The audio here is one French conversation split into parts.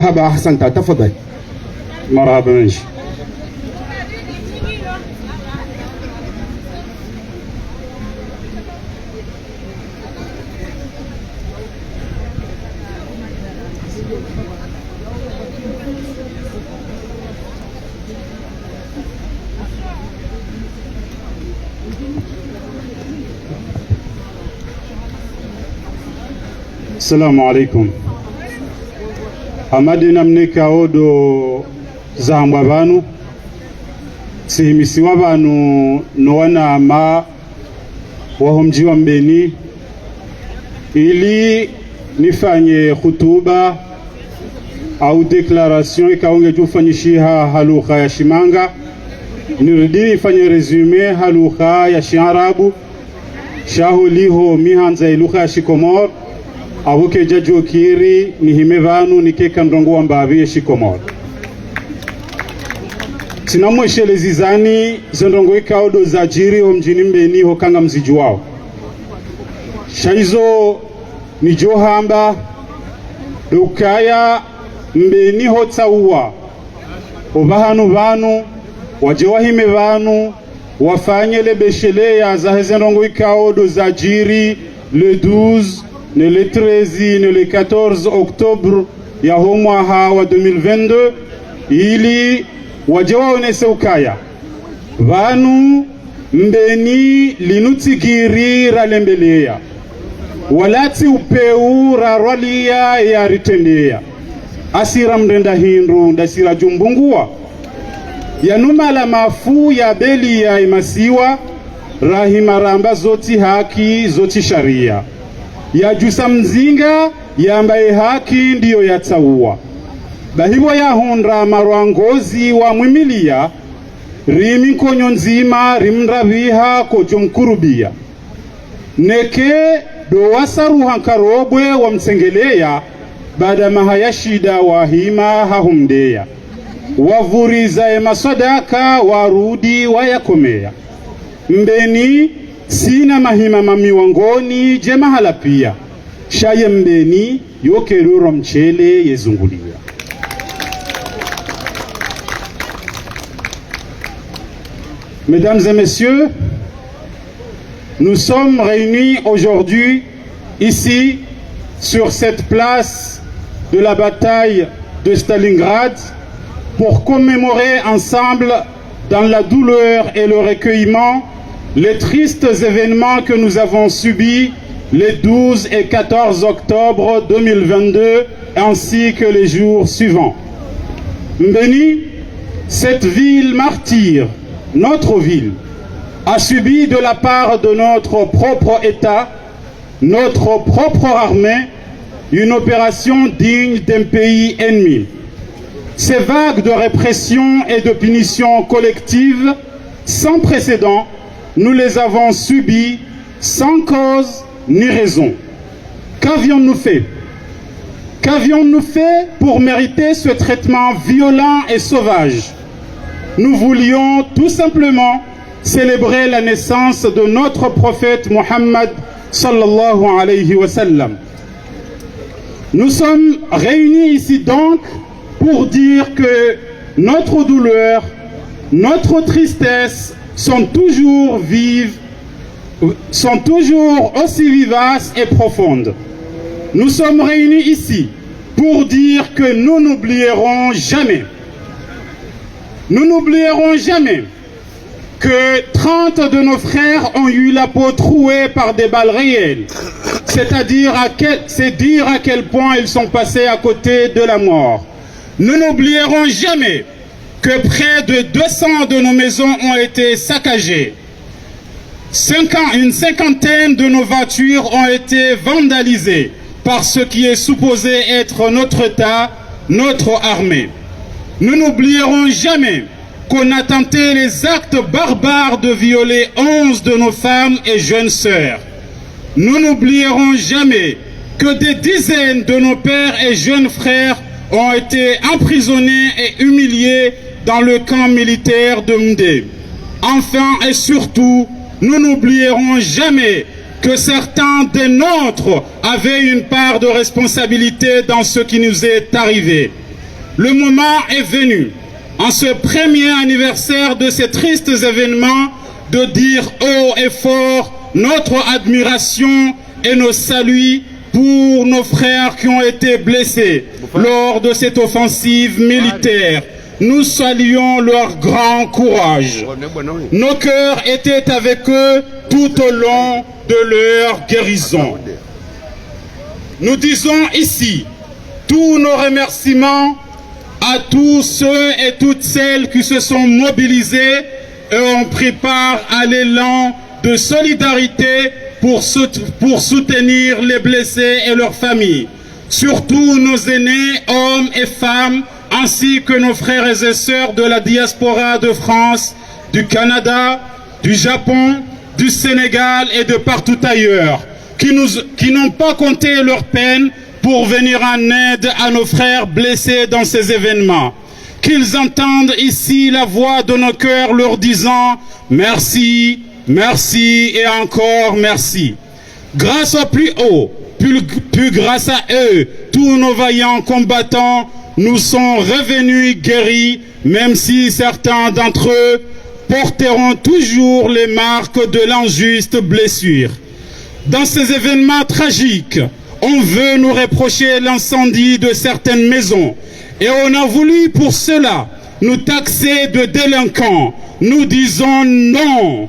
مرحبا أحسنت تفضل. مرحبا ماشي. السلام عليكم. Amadina mneka odo zambwa banu sihimisiwa banu nowana ama wahomji wa mbeni ili nifanye khutuba au declaration ikaonge jufanyishiha halukha ya Shimanga nirudi nifanye resume halukha ya Shiarabu shahuliho mihanza ilukha ya Shikomor abuke jajo kiri ni himevanu nikeka ndongo wa mbavi Shikomor sinamweshele zizani zendongo ikaodo za jiri ho mjini mbeni ho kanga mziju wao shaizo ni johamba dukaya mbeni ho tsaua obahanu banu wajewahime banu wafanyele besheleya za hezendongo ikaodo za jiri le 12 ne le 13 ne le 14 octobre ya homwaha wa 2022 ili wajewaonese ukaya vanu mbeni linutsigiri ralembeleya walati upeu rarwalia ya ritendeya asira mrenda hindu ndasira jumbungua yanumala mafu ya beli ya imasiwa rahimaramba zoti haki zoti sharia ya jusa mzinga yambaye haki ndiyo yatsaua bahibo ya honra marwangozi wa mwimilia rimi konyo nzima rimraviha kojo mkurubia neke dowasaruha karobwe wa mtsengeleya baada mahaya shida wahima hahumdeya wavuriza emasadaka warudi wayakomea mbeni sina mahima mami wangoni je mahala pia shaye mbeni yokeruro mchele yezungulia. Mesdames et messieurs, nous sommes réunis aujourd'hui ici sur cette place de la bataille de Stalingrad pour commémorer ensemble dans la douleur et le recueillement les tristes événements que nous avons subis les 12 et 14 octobre 2022 ainsi que les jours suivants. Mbeni, cette ville martyre, notre ville, a subi de la part de notre propre État, notre propre armée, une opération digne d'un pays ennemi. Ces vagues de répression et de punition collective sans précédent, nous les avons subis sans cause ni raison. Qu'avions-nous fait? Qu'avions-nous fait pour mériter ce traitement violent et sauvage? Nous voulions tout simplement célébrer la naissance de notre prophète Mohammed sallallahu alayhi wa sallam. Nous sommes réunis ici donc pour dire que notre douleur, notre tristesse sont toujours vives, sont toujours aussi vivaces et profondes. Nous sommes réunis ici pour dire que nous n'oublierons jamais, que 30 de nos frères ont eu la peau trouée par des balles réelles. C'est-à-dire c'est dire à quel point ils sont passés à côté de la mort. Nous n'oublierons jamais que près de 200 de nos maisons ont été saccagées. Une cinquantaine de nos voitures ont été vandalisées par ce qui est supposé être notre État, notre armée. Nous n'oublierons jamais qu'on a tenté les actes barbares de violer 11 de nos femmes et jeunes sœurs. Nous n'oublierons jamais que des dizaines de nos pères et jeunes frères ont été emprisonnés et humiliés dans le camp militaire de Mdé. Enfin et surtout, nous n'oublierons jamais que certains des nôtres avaient une part de responsabilité dans ce qui nous est arrivé. le moment est venu, en ce premier anniversaire de ces tristes événements, de dire haut et fort notre admiration et nos saluts pour nos frères qui ont été blessés lors de cette offensive militaire. Nous saluons leur grand courage. Nos cœurs étaient avec eux tout au long de leur guérison. Nous disons ici tous nos remerciements à tous ceux et toutes celles qui se sont mobilisés et ont pris part à l'élan de solidarité pour soutenir les blessés et leurs familles. Surtout nos aînés, hommes et femmes, ainsi que nos frères et sœurs de la diaspora de France, du Canada, du Japon, du Sénégal et de partout ailleurs, qui n'ont pas compté leur peine pour venir en aide à nos frères blessés dans ces événements. Qu'ils entendent ici la voix de nos cœurs leur disant merci, merci et encore merci. Grâce au plus haut, puis grâce à eux, tous nos vaillants combattants nous sont revenus guéris, même si certains d'entre eux porteront toujours les marques de l'injuste blessure. Dans ces événements tragiques, on veut nous reprocher l'incendie de certaines maisons et on a voulu pour cela nous taxer de délinquants. Nous disons non.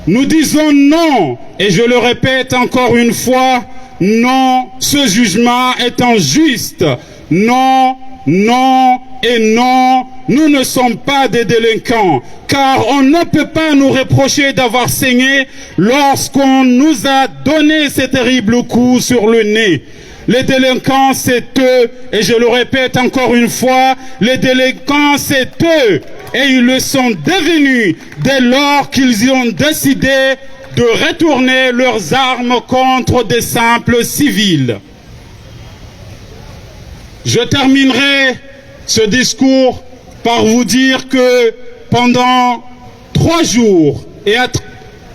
Nous disons non, et je le répète encore une fois, non, ce jugement est injuste. Non, non et non, nous ne sommes pas des délinquants, car on ne peut pas nous reprocher d'avoir saigné lorsqu'on nous a donné ces terribles coups sur le nez. Les délinquants, c'est eux, et je le répète encore une fois, les délinquants, c'est eux, et ils le sont devenus dès lors qu'ils ont décidé de retourner leurs armes contre des simples civils. Je terminerai ce discours par vous dire que pendant 3 jours,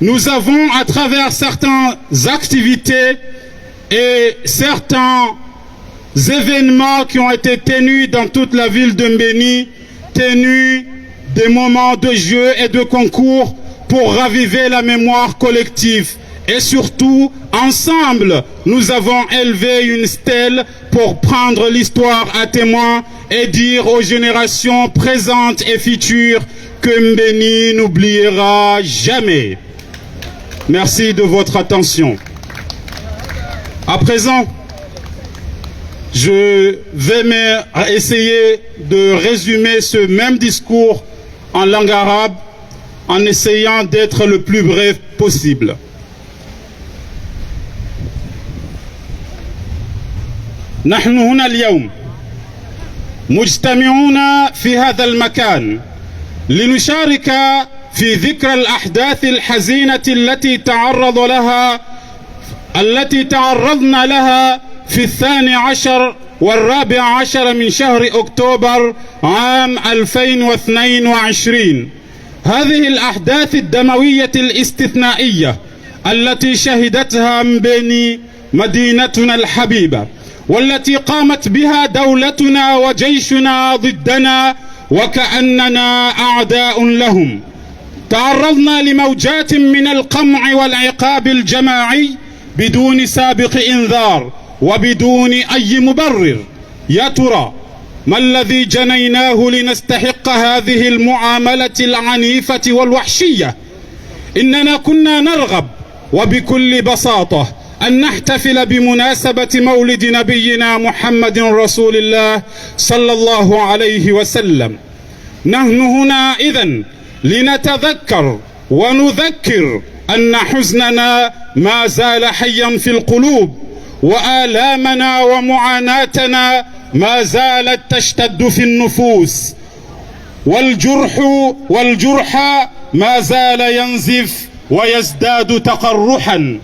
nous avons à travers certaines activités et certains événements qui ont été tenus dans toute la ville de Mbéni, tenus des moments de jeu et de concours pour raviver la mémoire collective. Et surtout, ensemble, nous avons élevé une stèle pour prendre l'histoire à témoin et dire aux générations présentes et futures que Mbéni n'oubliera jamais. Merci de votre attention. À présent, je vais essayer de résumer ce même discours en langue arabe en essayant d'être le plus bref possible. نحن هنا اليوم مجتمعون في هذا المكان لنشارك في ذكرى الأحداث الحزينة التي تعرضنا لها في 12 و14 من شهر أكتوبر عام 2022. هذه الأحداث الدموية الاستثنائية التي شهدتها مبيني مدينتنا الحبيبة، والتي قامت بها دولتنا وجيشنا ضدنا وكأننا أعداء لهم. تعرضنا لموجات من القمع والعقاب الجماعي بدون سابق إنذار وبدون أي مبرر. يا ترى ما الذي جنيناه لنستحق هذه المعاملة العنيفة والوحشية؟ إننا كنا نرغب وبكل بساطة أن نحتفل بمناسبة مولد نبينا محمد رسول الله صلى الله عليه وسلم. نحن هنا إذن لنتذكر ونذكر أن حزننا ما زال حيا في القلوب، وآلامنا ومعاناتنا ما زالت تشتد في النفوس، والجرح ما زال ينزف ويزداد تقرحا.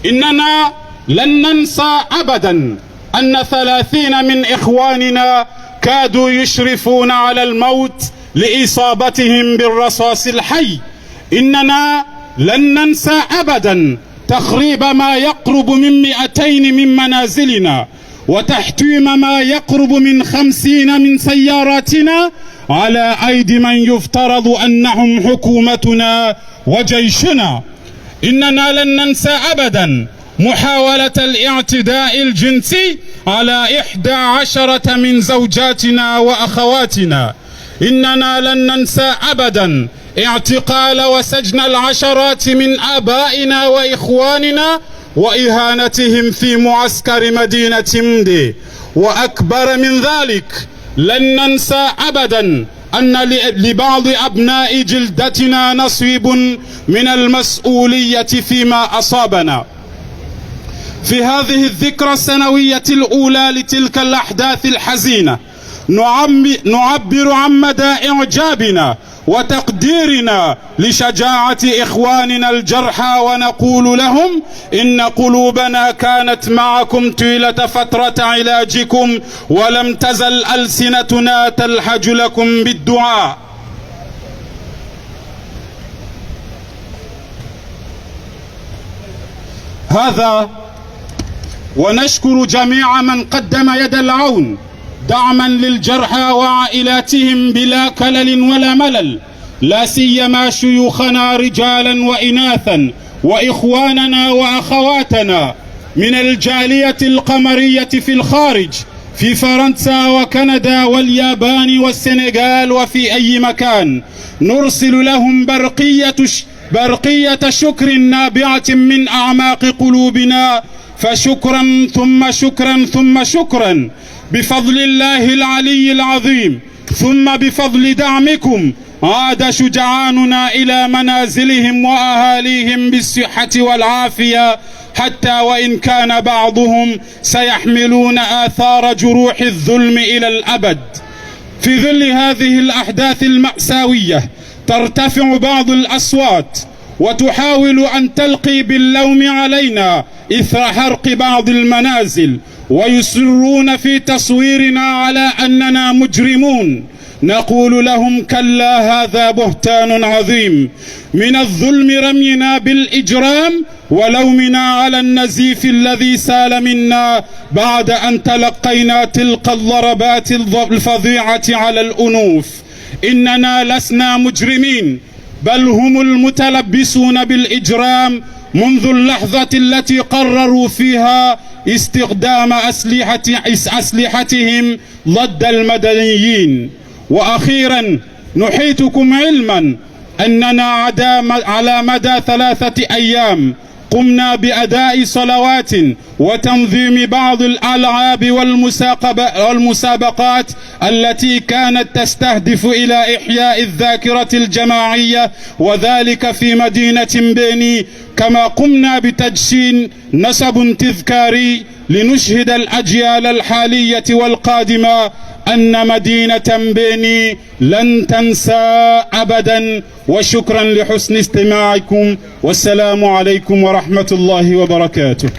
إننا لن ننسى أبدا أن 30 من إخواننا كادوا يشرفون على الموت لإصابتهم بالرصاص الحي. إننا لن ننسى أبدا تخريب ما يقرب من 200 من منازلنا وتحطيم ما يقرب من 50 من سياراتنا على أيدي من يفترض أنهم حكومتنا وجيشنا. إننا لن ننسى أبدا محاولة الاعتداء الجنسي على 11 من زوجاتنا وأخواتنا. إننا لن ننسى أبدا اعتقال وسجن العشرات من آبائنا وإخواننا وإهانتهم في معسكر مدينة مدي. وأكبر من ذلك لن ننسى أبدا أن لبعض أبناء جلدتنا نصيب من المسؤولية فيما أصابنا. في هذه الذكرى السنوية الأولى لتلك الأحداث الحزينة نعبر عن مدى إعجابنا وتقديرنا لشجاعة إخواننا الجرحى، ونقول لهم إن قلوبنا كانت معكم طيلة فترة علاجكم، ولم تزل ألسنتنا تلهج لكم بالدعاء. هذا ونشكر جميع من قدم يد العون دعما للجرحى وعائلاتهم بلا كلل ولا ملل، لا سيما شيوخنا رجالا وإناثا وإخواننا وأخواتنا من الجالية القمرية في الخارج، في فرنسا وكندا واليابان والسنغال وفي أي مكان. نرسل لهم برقية شكر نابعة من أعماق قلوبنا، فشكرا ثم شكرا ثم شكرا بفضل الله العلي العظيم، ثم بفضل دعمكم عاد شجعاننا إلى منازلهم وأهاليهم بالصحة والعافية، حتى وإن كان بعضهم سيحملون آثار جروح الظلم إلى الأبد. في ظل هذه الأحداث المأساوية ترتفع بعض الأصوات وتحاول أن تلقي باللوم علينا إثر حرق بعض المنازل، ويصرون في تصويرنا على أننا مجرمون. نقول لهم كلا، هذا بهتان عظيم. من الظلم رمينا بالإجرام ولومنا على النزيف الذي سال منا بعد أن تلقينا تلك الضربات الفظيعة على الأنوف. إننا لسنا مجرمين، بل هم المتلبسون بالإجرام منذ اللحظة التي قرروا فيها استخدام أسلحتهم ضد المدنيين. وأخيرا نحيطكم علما أننا على مدى 3 أيام قمنا بأداء صلوات وتنظيم بعض الألعاب والمسابقات التي كانت تستهدف إلى إحياء الذاكرة الجماعية، وذلك في مدينة بيني. كما قمنا بتدشين نصب تذكاري لنشهد الأجيال الحالية والقادمة أن مدينة بيني لن تنسى أبدا. وشكرا لحسن استماعكم، والسلام عليكم ورحمة الله وبركاته.